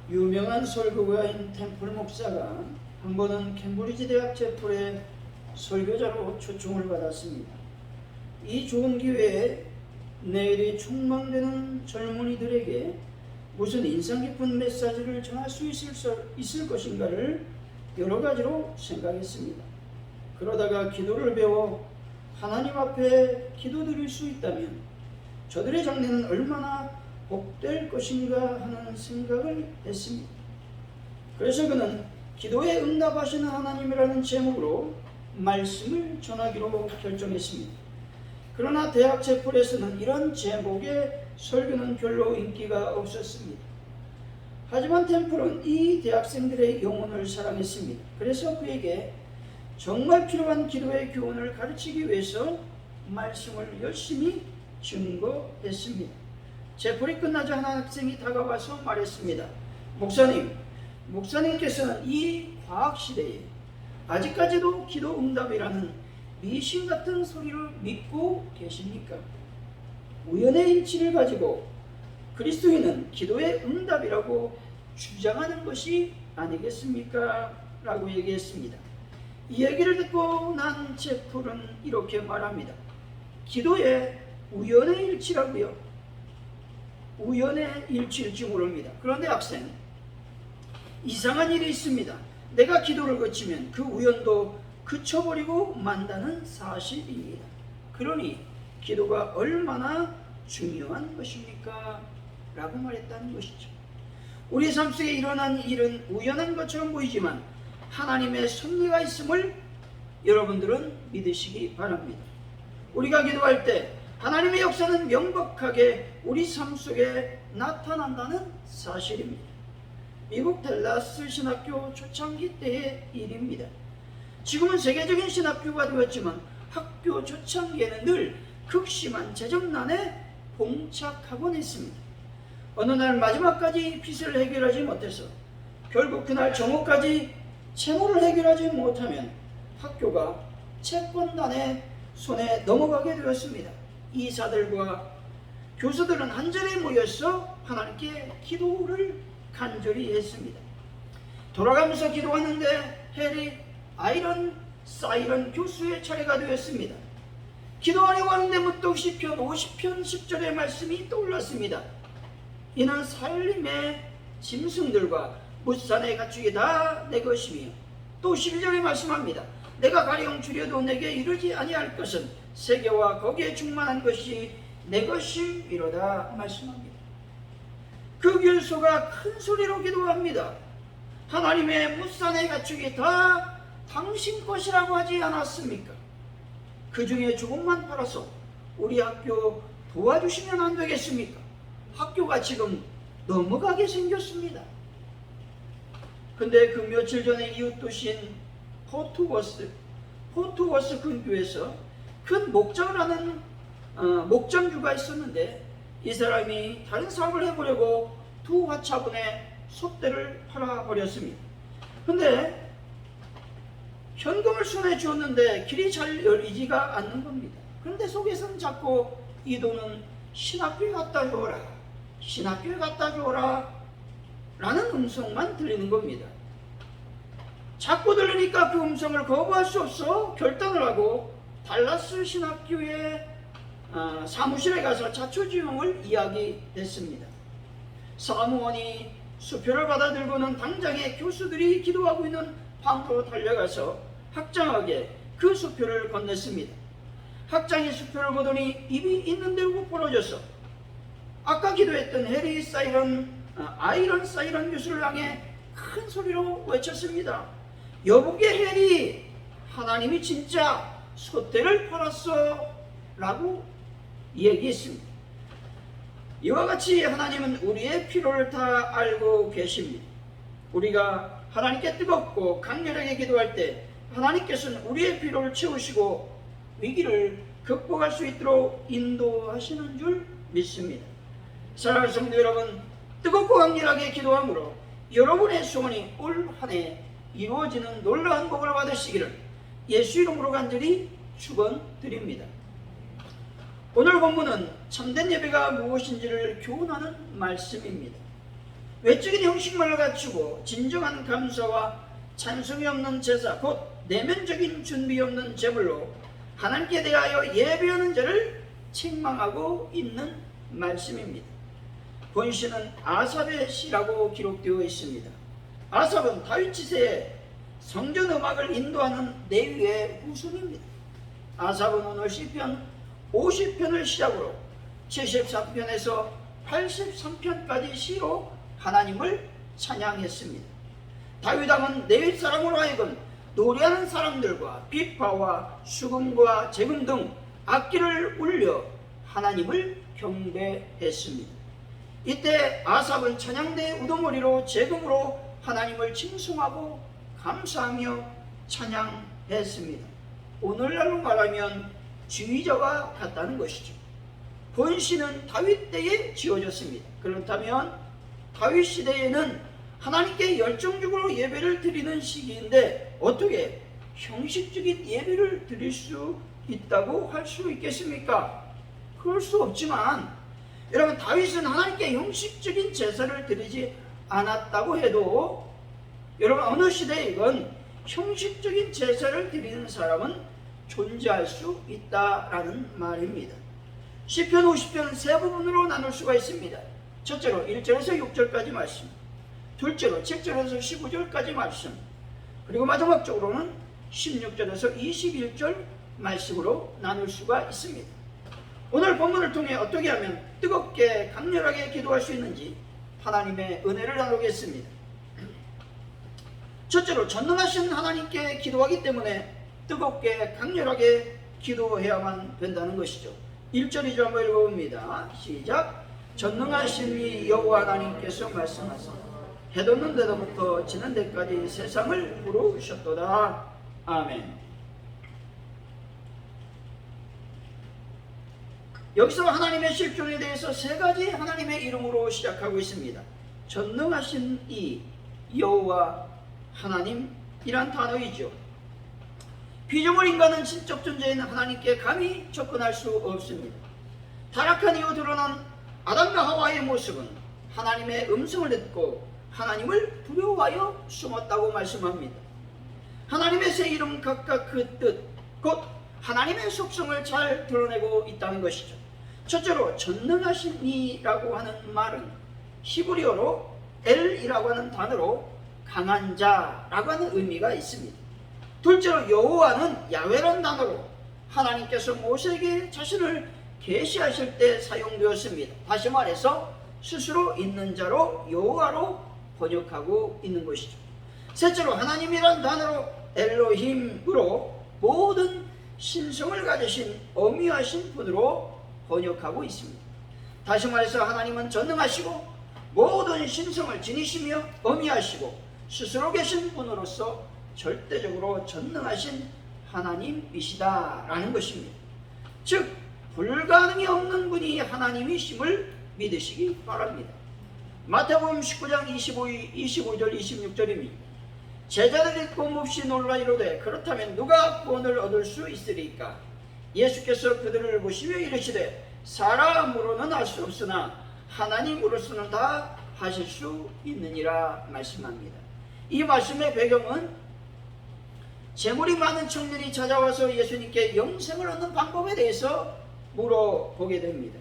유명한 설교가인 템플 목사가 한 번은 캠브리지 대학 채플의 설교자로 초청을 받았습니다. 이 좋은 기회에 내일이 촉망되는 젊은이들에게 무슨 인상 깊은 메시지를 전할 수 있을 것인가를 여러 가지로 생각했습니다. 그러다가 기도를 배워 하나님 앞에 기도드릴 수 있다면 저들의 장래는 얼마나 복될 것인가 하는 생각을 했습니다. 그래서 그는 기도에 응답하시는 하나님이라는 제목으로 말씀을 전하기로 결정했습니다. 그러나 대학 채플에서는 이런 제목의 설교는 별로 인기가 없었습니다. 하지만 템플은 이 대학생들의 영혼을 사랑했습니다. 그래서 그에게 정말 필요한 기도의 교훈을 가르치기 위해서 말씀을 열심히 증거했습니다. 채플이 끝나자 한 학생이 다가와서 말했습니다. 목사님께서는 이 과학시대에 아직까지도 기도 응답이라는 미신 같은 소리를 믿고 계십니까? 우연의 일치를 가지고 그리스도인은 기도의 응답이라고 주장하는 것이 아니겠습니까? 라고 얘기했습니다. 이 얘기를 듣고 난 채플은 이렇게 말합니다. 기도의 우연의 일치라고요? 우연의 일치일지 모릅니다. 그런데 학생, 이상한 일이 있습니다. 내가 기도를 거치면 그 우연도 그쳐버리고 만다는 사실입니다. 그러니 기도가 얼마나 중요한 것입니까? 라고 말했다는 것이죠. 우리 삶 속에 일어난 일은 우연한 것처럼 보이지만 하나님의 섭리가 있음을 여러분들은 믿으시기 바랍니다. 우리가 기도할 때 하나님의 역사는 명백하게 우리 삶 속에 나타난다는 사실입니다. 미국 댈러스 신학교 초창기 때의 일입니다. 지금은 세계적인 신학교가 되었지만 학교 초창기에는 늘 극심한 재정난에 봉착하곤 했습니다. 어느 날 마지막까지 빚을 해결하지 못해서 결국 그날 정오까지 채무를 해결하지 못하면 학교가 채권단의 손에 넘어가게 되었습니다. 이사들과 교수들은 한자리에 모여서 하나님께 기도를 간절히 했습니다. 돌아가면서 기도하는데 해리 아이런 사이런 교수의 차례가 되었습니다. 기도하려고 하는데 문득 시편 50편 10절의 말씀이 떠올랐습니다. 이는 살림의 짐승들과 무산의 가축이 다 내 것이며, 또 11절에 말씀합니다. 내가 가령 줄여도 내게 이르지 아니할 것은 세계와 거기에 충만한 것이 내 것임이로다 말씀합니다. 그 교수가 큰 소리로 기도합니다. 하나님의 무산의 가축이 다 당신 것이라고 하지 않았습니까? 그 중에 조금만 팔아서 우리 학교 도와주시면 안 되겠습니까? 학교가 지금 넘어가게 생겼습니다. 근데 그 며칠 전에 이웃 도시인 포트워스 근교에서 큰 목장을 하는 목장주가 있었는데, 이 사람이 다른 사업을 해보려고 두 화차분의 솥대를 팔아버렸습니다. 근데 현금을 손에 쥐었는데 길이 잘 열리지가 않는 겁니다. 그런데 속에서는 자꾸 이 돈은 신학교에 갖다 주어라, 신학교에 갖다 주어라 라는 음성만 들리는 겁니다. 자꾸 들리니까 그 음성을 거부할 수 없어 결단을 하고 달라스 신학교의 사무실에 가서 자초지종을 이야기했습니다. 사무원이 수표를 받아들고는 당장에 교수들이 기도하고 있는 방으로 달려가서 학장에게 그 수표를 건넸습니다. 학장이 수표를 보더니 입이 있는 대로 벌어져서 아까 기도했던 아이런 사이런 교수를 향해 큰 소리로 외쳤습니다. 여보게 해리, 하나님이 진짜 솥대를 팔았어 라고 얘기했습니다. 이와 같이 하나님은 우리의 필요를 다 알고 계십니다. 우리가 하나님께 뜨겁고 강렬하게 기도할 때 하나님께서는 우리의 필요를 채우시고 위기를 극복할 수 있도록 인도하시는 줄 믿습니다. 사랑하는 성도 여러분, 뜨겁고 강렬하게 기도함으로 여러분의 소원이 올 한 해 이루어지는 놀라운 복을 받으시기를 예수 이름으로 간절히 축원드립니다. 오늘 본문은 참된 예배가 무엇인지를 교훈하는 말씀입니다. 외적인 형식만을 갖추고 진정한 감사와 찬송이 없는 제사, 곧 내면적인 준비 없는 제물로 하나님께 대하여 예배하는 자를 책망하고 있는 말씀입니다. 본시는 아삽의 시라고 기록되어 있습니다. 아삽은 다윗 지세의 성전 음악을 인도하는 레위의 후손입니다. 아삽은 오늘 시편 50편을 시작으로 73편에서 83편까지 시로 하나님을 찬양했습니다. 다윗 왕은 레위 사람으로 하여금 노래하는 사람들과 비파와 수금과 재금 등 악기를 울려 하나님을 경배했습니다. 이때 아삽은 찬양대 우두머리로 재금으로 하나님을 칭송하고 감사하며 찬양했습니다. 오늘날로 말하면 지휘자가 같다는 것이죠. 본시는 다윗 때에 지어졌습니다. 그렇다면 다윗 시대에는 하나님께 열정적으로 예배를 드리는 시기인데 어떻게 형식적인 예배를 드릴 수 있다고 할 수 있겠습니까? 그럴 수 없지만 여러분, 다윗은 하나님께 형식적인 제사를 드리지 않았다고 해도 여러분, 어느 시대이건 형식적인 제사를 드리는 사람은 존재할 수 있다라는 말입니다. 시편 50편 세 부분으로 나눌 수가 있습니다. 첫째로 1절에서 6절까지 말씀, 둘째로 7절에서 15절까지 말씀, 그리고 마지막적으로는 16절에서 21절 말씀으로 나눌 수가 있습니다. 오늘 본문을 통해 어떻게 하면 뜨겁게 강렬하게 기도할 수 있는지 하나님의 은혜를 나누겠습니다. 첫째로 전능하신 하나님께 기도하기 때문에 뜨겁게 강렬하게 기도해야만 된다는 것이죠. 1절 2절 한번 읽어봅니다. 시작. 전능하신 이 여호와 하나님께서 말씀하사 해 돋는 데서부터 지는 데까지 세상을 부르셨도다. 아멘. 여기서 하나님의 실존에 대해서 세 가지 하나님의 이름으로 시작하고 있습니다. 전능하신 이 여호와 하나님이란 단어이죠. 피조물 인간은 신적 존재인 하나님께 감히 접근할 수 없습니다. 타락한 이후 드러난 아담과 하와의 모습은 하나님의 음성을 듣고 하나님을 두려워하여 숨었다고 말씀합니다. 하나님의 세 이름 각각 그 뜻, 곧 하나님의 속성을 잘 드러내고 있다는 것이죠. 첫째로 전능하신 이라고 하는 말은 히브리어로 엘이라고 하는 단어로 강한 자라고 하는 의미가 있습니다. 둘째로 여호와는 야훼라는 단어로 하나님께서 모세에게 자신을 계시하실 때 사용되었습니다. 다시 말해서 스스로 있는 자로 여호와로 번역하고 있는 것이죠. 셋째로 하나님이란 단어로 엘로힘으로 모든 신성을 가지신 어미하신 분으로 번역하고 있습니다. 다시 말해서 하나님은 전능하시고 모든 신성을 지니시며 어미하시고 스스로 계신 분으로서 절대적으로 전능하신 하나님이시다라는 것입니다. 즉 불가능이 없는 분이 하나님이심을 믿으시기 바랍니다. 마태복음 19장 25절 26절입니다. 제자들이 꼼없이 놀라 이르되 그렇다면 누가 구원을 얻을 수 있으리까? 예수께서 그들을 보시며 이르시되 사람으로는 할 수 없으나 하나님으로서는 다 하실 수 있느니라 말씀합니다. 이 말씀의 배경은 재물이 많은 청년이 찾아와서 예수님께 영생을 얻는 방법에 대해서 물어보게 됩니다.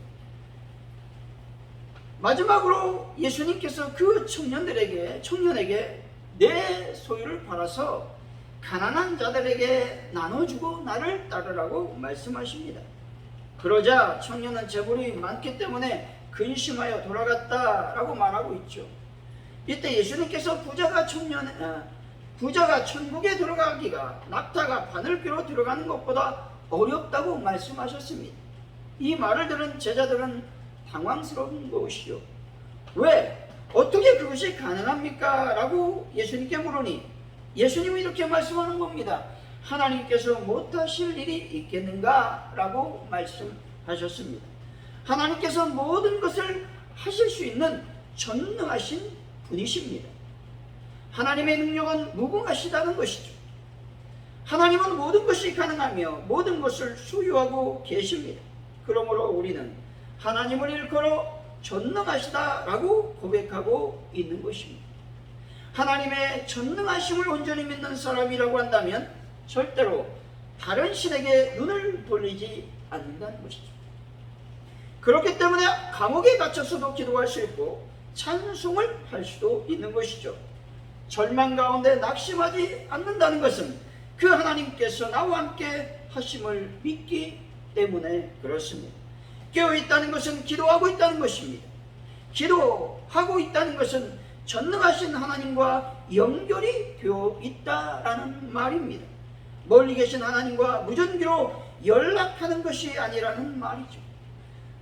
마지막으로 예수님께서 그 청년에게 내 소유를 팔아서 가난한 자들에게 나눠주고 나를 따르라고 말씀하십니다. 그러자 청년은 재물이 많기 때문에 근심하여 돌아갔다라고 말하고 있죠. 이때 예수님께서 부자가 천국에 들어가기가 낙타가 바늘귀로 들어가는 것보다 어렵다고 말씀하셨습니다. 이 말을 들은 제자들은 당황스러운 것이요. 왜? 어떻게 그것이 가능합니까? 라고 예수님께 물으니 예수님이 이렇게 말씀하는 겁니다. 하나님께서 못하실 일이 있겠는가? 라고 말씀하셨습니다. 하나님께서 모든 것을 하실 수 있는 전능하신 분이십니다. 하나님의 능력은 무궁하시다는 것이죠. 하나님은 모든 것이 가능하며 모든 것을 소유하고 계십니다. 그러므로 우리는 하나님을 일컬어 전능하시다라고 고백하고 있는 것입니다. 하나님의 전능하심을 온전히 믿는 사람이라고 한다면 절대로 다른 신에게 눈을 돌리지 않는다는 것이죠. 그렇기 때문에 감옥에 갇혀서도 기도할 수 있고 찬송을 할 수도 있는 것이죠. 절망 가운데 낙심하지 않는다는 것은 그 하나님께서 나와 함께 하심을 믿기 때문에 그렇습니다. 깨어있다는 것은 기도하고 있다는 것입니다. 기도하고 있다는 것은 전능하신 하나님과 연결이 되어 있다라는 말입니다. 멀리 계신 하나님과 무전기로 연락하는 것이 아니라는 말이죠.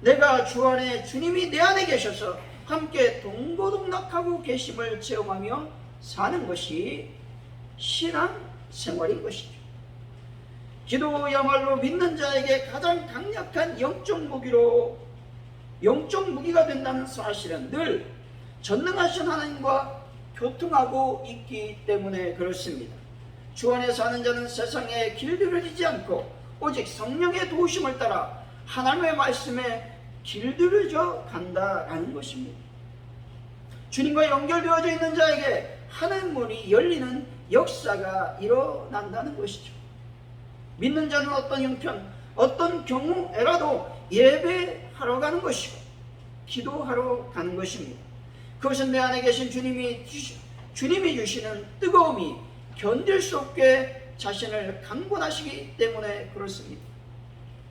내가 주 안에 주님이 내 안에 계셔서 함께 동고동락하고 계심을 체험하며 사는 것이 신앙 생활인 것이죠. 기도야말로 믿는 자에게 가장 강력한 영적 무기가 된다는 사실은 늘 전능하신 하나님과 교통하고 있기 때문에 그렇습니다. 주 안에 사는 자는 세상에 길들여지지 않고 오직 성령의 도우심을 따라 하나님의 말씀에 길들여져 간다라는 것입니다. 주님과 연결되어져 있는 자에게 하늘 문이 열리는 역사가 일어난다는 것이죠. 믿는 자는 어떤 형편, 어떤 경우에라도 예배하러 가는 것이고 기도하러 가는 것입니다. 그것은 내 안에 계신 주님이 주시는 뜨거움이 견딜 수 없게 자신을 강권하시기 때문에 그렇습니다.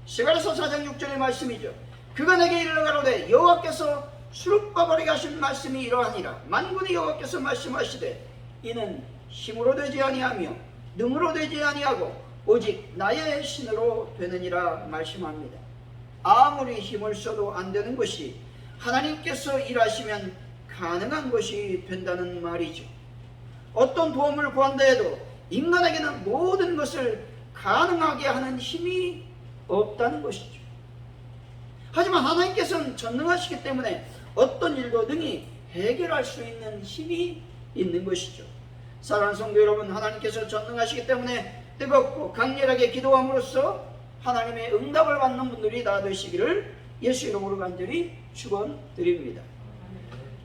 스가랴서 4장 6절의 말씀이죠. 그가 내게 이르러 가로되 여호와께서 수르바벨에게 하신 말씀이 이러하니라. 만군의 여호와께서 말씀하시되 이는 힘으로 되지 아니하며 능으로 되지 아니하고 오직 나의 신으로 되느니라 말씀합니다. 아무리 힘을 써도 안 되는 것이 하나님께서 일하시면 가능한 것이 된다는 말이죠. 어떤 도움을 구한다 해도 인간에게는 모든 것을 가능하게 하는 힘이 없다는 것이죠. 하지만 하나님께서는 전능하시기 때문에 어떤 일도 능히 해결할 수 있는 힘이 있는 것이죠. 사랑하는 성도 여러분, 하나님께서 전능하시기 때문에 뜨겁고 강렬하게 기도함으로써 하나님의 응답을 받는 분들이 다 되시기를 예수 이름으로 간절히 축원드립니다.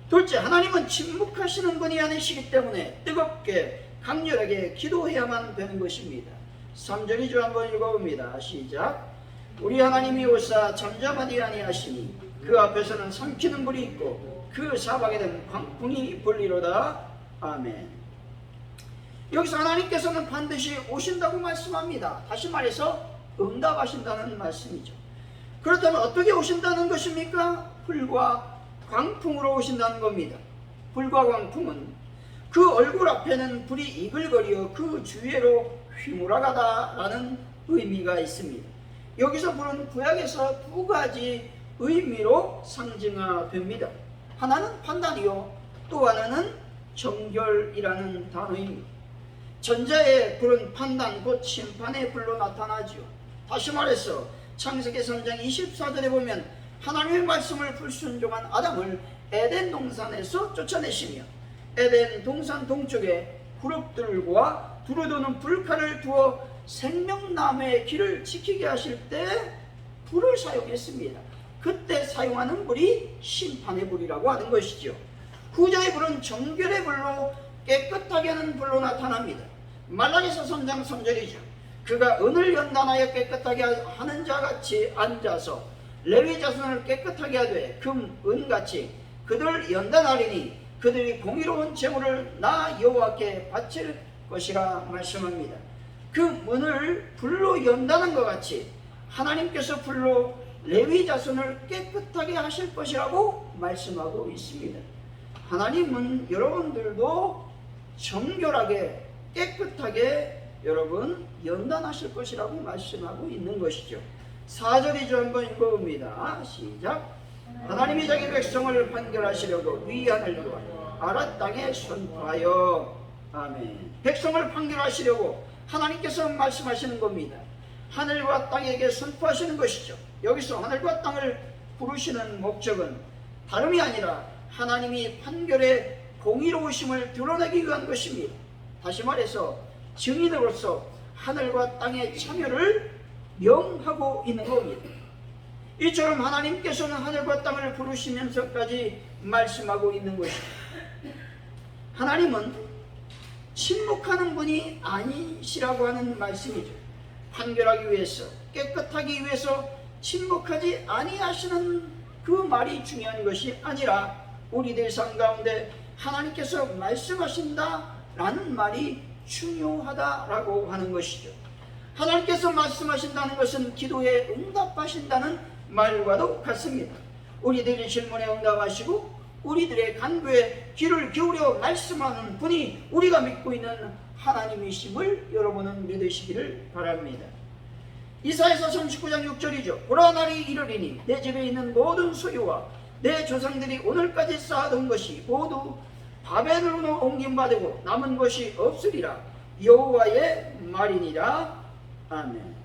둘째, 하나님은 침묵하시는 분이 아니시기 때문에 뜨겁게 강렬하게 기도해야만 되는 것입니다. 3절이죠. 한번 읽어봅니다. 시작. 우리 하나님이 오사 잠잠하지 아니하시니 그 앞에서는 삼키는 불이 있고 그 사방에는 광풍이 불리로다. 아멘. 여기서 하나님께서는 반드시 오신다고 말씀합니다. 다시 말해서 응답하신다는 말씀이죠. 그렇다면 어떻게 오신다는 것입니까? 불과 광풍으로 오신다는 겁니다. 불과 광풍은 그 얼굴 앞에는 불이 이글거리어 그 주위로 휘몰아가다라는 의미가 있습니다. 여기서 불은 구약에서 두 가지 의미로 상징화됩니다. 하나는 판단이요, 또 하나는 정결이라는 단어입니다. 전자의 불은 판단 곧 심판의 불로 나타나지요. 다시 말해서 창세기 3장 24절에 보면 하나님의 말씀을 불순종한 아담을 에덴 동산에서 쫓아내시며 에덴 동산 동쪽에 그룹들과 두루도는 불칼을 두어 생명나무의 길을 지키게 하실 때 불을 사용했습니다. 그때 사용하는 불이 심판의 불이라고 하는 것이죠. 후자의 불은 정결의 불로 깨끗하게 하는 불로 나타납니다. 말라기서 3장 3절이죠. 그가 은을 연단하여 깨끗하게 하는 자같이 앉아서 레위 자손을 깨끗하게 하되 금, 은같이 그들 연단하리니 그들이 공의로운 제물을 나 여호와께 바칠 것이라 말씀합니다. 그 문을 불로 연다는 것 같이 하나님께서 불로 레위 자손을 깨끗하게 하실 것이라고 말씀하고 있습니다. 하나님은 여러분들도 정결하게 깨끗하게 여러분 연단하실 것이라고 말씀하고 있는 것이죠. 4절이죠. 한번 읽어봅니다. 시작. 하나님이 자기 백성을 판결하시려고 위 하늘과 아랫 땅에 선포하여. 아멘. 백성을 판결하시려고 하나님께서 말씀하시는 겁니다. 하늘과 땅에게 선포하시는 것이죠. 여기서 하늘과 땅을 부르시는 목적은 다름이 아니라 하나님이 판결의 공의로우심을 드러내기 위한 것입니다. 다시 말해서 증인으로서 하늘과 땅의 참여를 명하고 있는 겁니다. 이처럼 하나님께서는 하늘과 땅을 부르시면서까지 말씀하고 있는 것입니다. 하나님은 침묵하는 분이 아니시라고 하는 말씀이죠. 판결하기 위해서, 깨끗하기 위해서 침묵하지 아니하시는 그 말이 중요한 것이 아니라 우리들 삶 가운데 하나님께서 말씀하신다라는 말이 중요하다라고 하는 것이죠. 하나님께서 말씀하신다는 것은 기도에 응답하신다는 말과도 같습니다. 우리들의 질문에 응답하시고 우리들의 간구에 귀를 기울여 말씀하는 분이 우리가 믿고 있는 하나님이심을 여러분은 믿으시기를 바랍니다. 이사야서 39장 6절이죠. 보라 날이 이르리니 내 집에 있는 모든 소유와 내 조상들이 오늘까지 쌓아둔 것이 모두 바벨론으로 옮김받고 남은 것이 없으리라. 여호와의 말이니라. 아멘.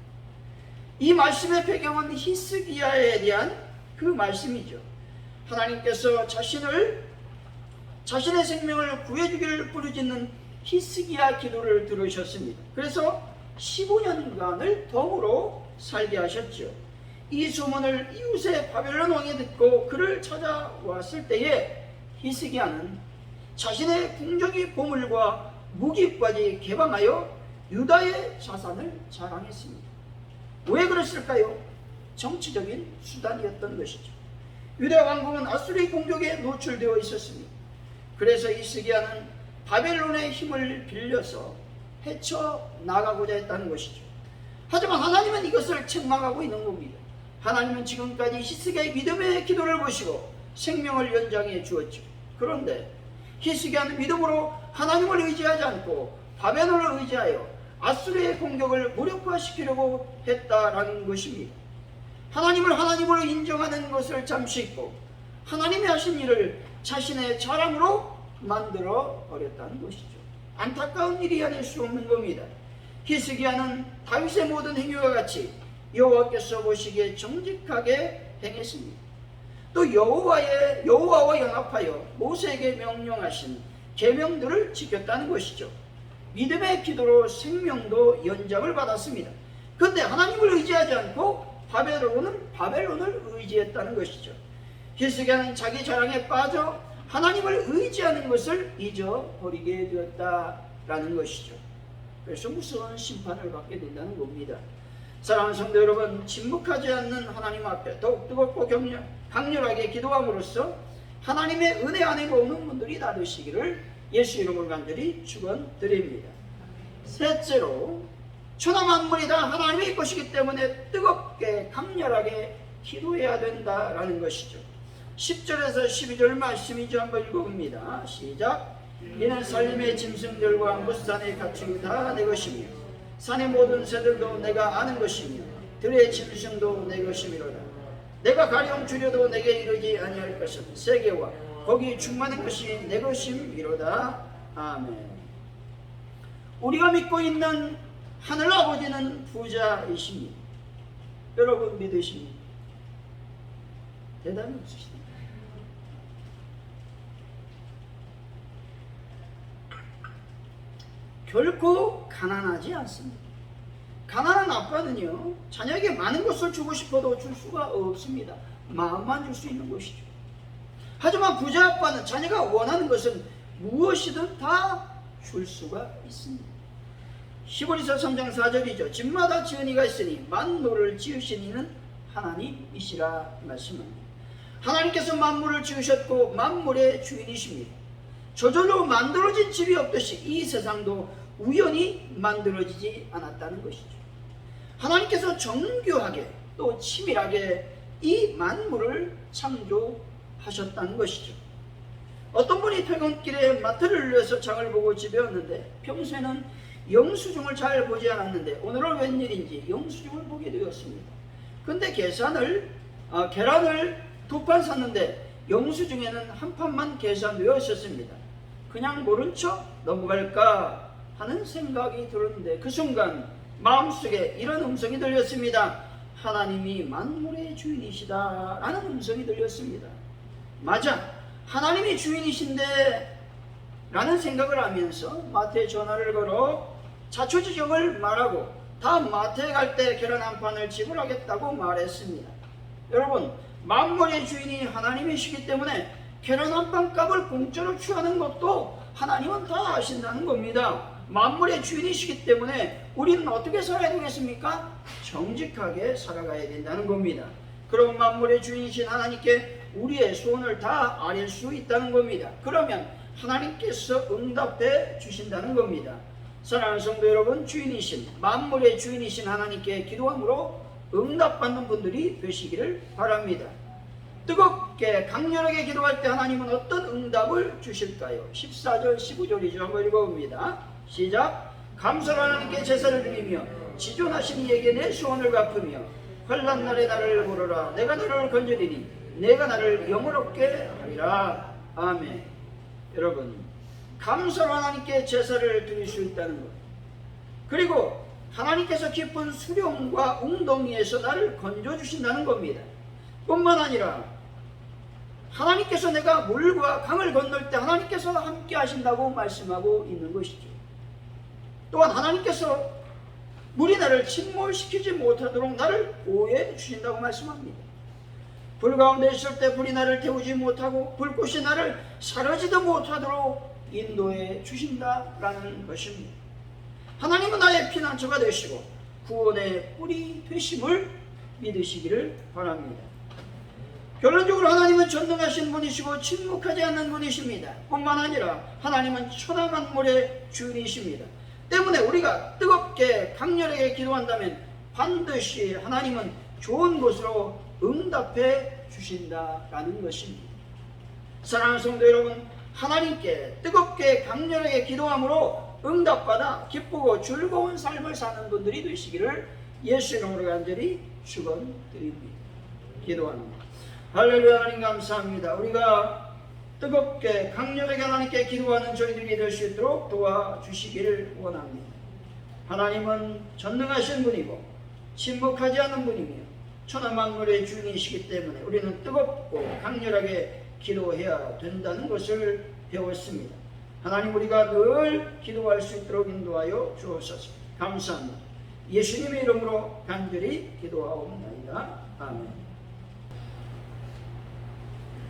이 말씀의 배경은 히스기야에 대한 그 말씀이죠. 하나님께서 자신의 생명을 구해주기를 부르짖는 히스기야 기도를 들으셨습니다. 그래서 15년간을 덤으로 살게 하셨죠. 이 소문을 이웃의 바벨론 왕이 듣고 그를 찾아왔을 때에 히스기야는 자신의 궁정의 보물과 무기까지 개방하여 유다의 자산을 자랑했습니다. 왜 그랬을까요? 정치적인 수단이었던 것이죠. 유다 왕국은 아수르의 공격에 노출되어 있었습니다. 그래서 히스기야는 바벨론의 힘을 빌려서 헤쳐나가고자 했다는 것이죠. 하지만 하나님은 이것을 책망하고 있는 겁니다. 하나님은 지금까지 히스기야의 믿음의 기도를 보시고 생명을 연장해 주었죠. 그런데 히스기야는 믿음으로 하나님을 의지하지 않고 바벨론을 의지하여 아수르의 공격을 무력화시키려고 했다라는 것입니다. 하나님을 하나님으로 인정하는 것을 잠시 잊고 하나님이 하신 일을 자신의 자랑으로 만들어 버렸다는 것이죠. 안타까운 일이 아닐 수 없는 겁니다. 히스기야는 다윗의 모든 행위와 같이 여호와께서 보시기에 정직하게 행했습니다. 또 여호와와 연합하여 모세에게 명령하신 계명들을 지켰다는 것이죠. 믿음의 기도로 생명도 연장을 받았습니다. 그런데 하나님을 의지하지 않고 바벨론을 의지했다는 것이죠. 히스기야는 자기 자랑에 빠져 하나님을 의지하는 것을 잊어버리게 되었다라는 것이죠. 그래서 무서운 심판을 받게 된다는 겁니다. 사랑하는 성도 여러분, 침묵하지 않는 하나님 앞에 더욱 뜨겁고 강렬하게 기도함으로써 하나님의 은혜 안에 머무는 분들이 다 되시기를 예수 이름으로 간절히 축원드립니다. 셋째로, 천하 만물이 다 하나님의 것이기 때문에 뜨겁게 강렬하게 기도해야 된다라는 것이죠. 10절에서 12절 말씀이죠. 한번 읽어봅니다. 시작. 이는 살림의 짐승들과 무산의 가축이 다 내 것이며 산의 모든 새들도 내가 아는 것이며 들의 짐승도 내 것이미로다. 내가 가령 줄여도 내게 이르지 아니할 것은 세계와 거기 충만한 것이 내 것이미로다. 아멘. 우리가 믿고 있는 하늘 아버지는 부자이십니다. 여러분 믿으십니까? 대답이 없으십니다. 결코 가난하지 않습니다. 가난한 아빠는요, 자녀에게 많은 것을 주고 싶어도 줄 수가 없습니다. 마음만 줄 수 있는 것이죠. 하지만 부자 아빠는 자녀가 원하는 것은 무엇이든 다 줄 수가 있습니다. 히브리서 3장 4절이죠. 집마다 지은 이가 있으니 만물을 지으신 이는 하나님이시라 말씀합니다. 하나님께서 만물을 지으셨고 만물의 주인이십니다. 저절로 만들어진 집이 없듯이 이 세상도 우연히 만들어지지 않았다는 것이죠. 하나님께서 정교하게 또 치밀하게 이 만물을 창조하셨다는 것이죠. 어떤 분이 퇴근길에 마트를 위해서 장을 보고 집에 왔는데 평소에는 영수증을 잘 보지 않았는데 오늘은 웬일인지 영수증을 보게 되었습니다. 근데 계란을 2판 샀는데 영수증에는 한 판만 계산되어 있었습니다. 그냥 모른 척 넘어갈까 하는 생각이 들었는데 그 순간 마음속에 이런 음성이 들렸습니다. 하나님이 만물의 주인이시다 라는 음성이 들렸습니다. 맞아, 하나님이 주인이신데 라는 생각을 하면서 마트에 전화를 걸어 자초지종을 말하고 다음 마트에 갈 때 계란 한 판을 지불하겠다고 말했습니다. 여러분, 만물의 주인이 하나님이시기 때문에 계란 한 판 값을 공짜로 취하는 것도 하나님은 다 아신다는 겁니다. 만물의 주인이시기 때문에 우리는 어떻게 살아야 되겠습니까? 정직하게 살아가야 된다는 겁니다. 그럼 만물의 주인이신 하나님께 우리의 소원을 다 아뢰 수 있다는 겁니다. 그러면 하나님께서 응답해 주신다는 겁니다. 사랑하는 성도 여러분, 주인이신 만물의 주인이신 하나님께 기도함으로 응답받는 분들이 되시기를 바랍니다. 뜨겁게 강렬하게 기도할 때 하나님은 어떤 응답을 주실까요? 14절 15절이죠. 한번 읽어봅니다. 시작. 감사로 하나님께 제사를 드리며 지존하신 이에게 내 소원을 갚으며 환난 날에 나를 부르라. 내가 너를 건지리니 내가 나를 영원롭게 하리라. 아멘. 여러분, 감사로 하나님께 제사를 드릴 수 있다는 것, 그리고 하나님께서 깊은 수령과 웅덩이에서 나를 건져주신다는 겁니다. 뿐만 아니라 하나님께서 내가 물과 강을 건널 때 하나님께서 함께 하신다고 말씀하고 있는 것이죠. 또한 하나님께서 물이 나를 침몰시키지 못하도록 나를 보호해 주신다고 말씀합니다. 불 가운데 있을 때 불이 나를 태우지 못하고 불꽃이 나를 사르지도 못하도록 인도해 주신다라는 것입니다. 하나님은 나의 피난처가 되시고 구원의 뿔이 되심을 믿으시기를 바랍니다. 결론적으로 하나님은 전능하신 분이시고 침묵하지 않는 분이십니다. 뿐만 아니라 하나님은 천하만물의 주인이십니다. 때문에 우리가 뜨겁게 강렬하게 기도한다면 반드시 하나님은 좋은 것으로 응답해 주신다라는 것입니다. 사랑하는 성도 여러분, 하나님께 뜨겁게 강렬하게 기도함으로 응답받아 기쁘고 즐거운 삶을 사는 분들이 되시기를 예수 이름으로 간절히 축원드립니다. 기도합니다. 할렐루야. 하나님 감사합니다. 우리가 뜨겁게 강렬하게 하나님께 기도하는 저희들이 될 수 있도록 도와주시기를 원합니다. 하나님은 전능하신 분이고 침묵하지 않는 분이며 천하만물의 주인이시기 때문에 우리는 뜨겁고 강렬하게 기도해야 된다는 것을 배웠습니다. 하나님, 우리가 늘 기도할 수 있도록 인도하여 주옵소서. 감사합니다. 예수님의 이름으로 간절히 기도하옵나이다. 아멘.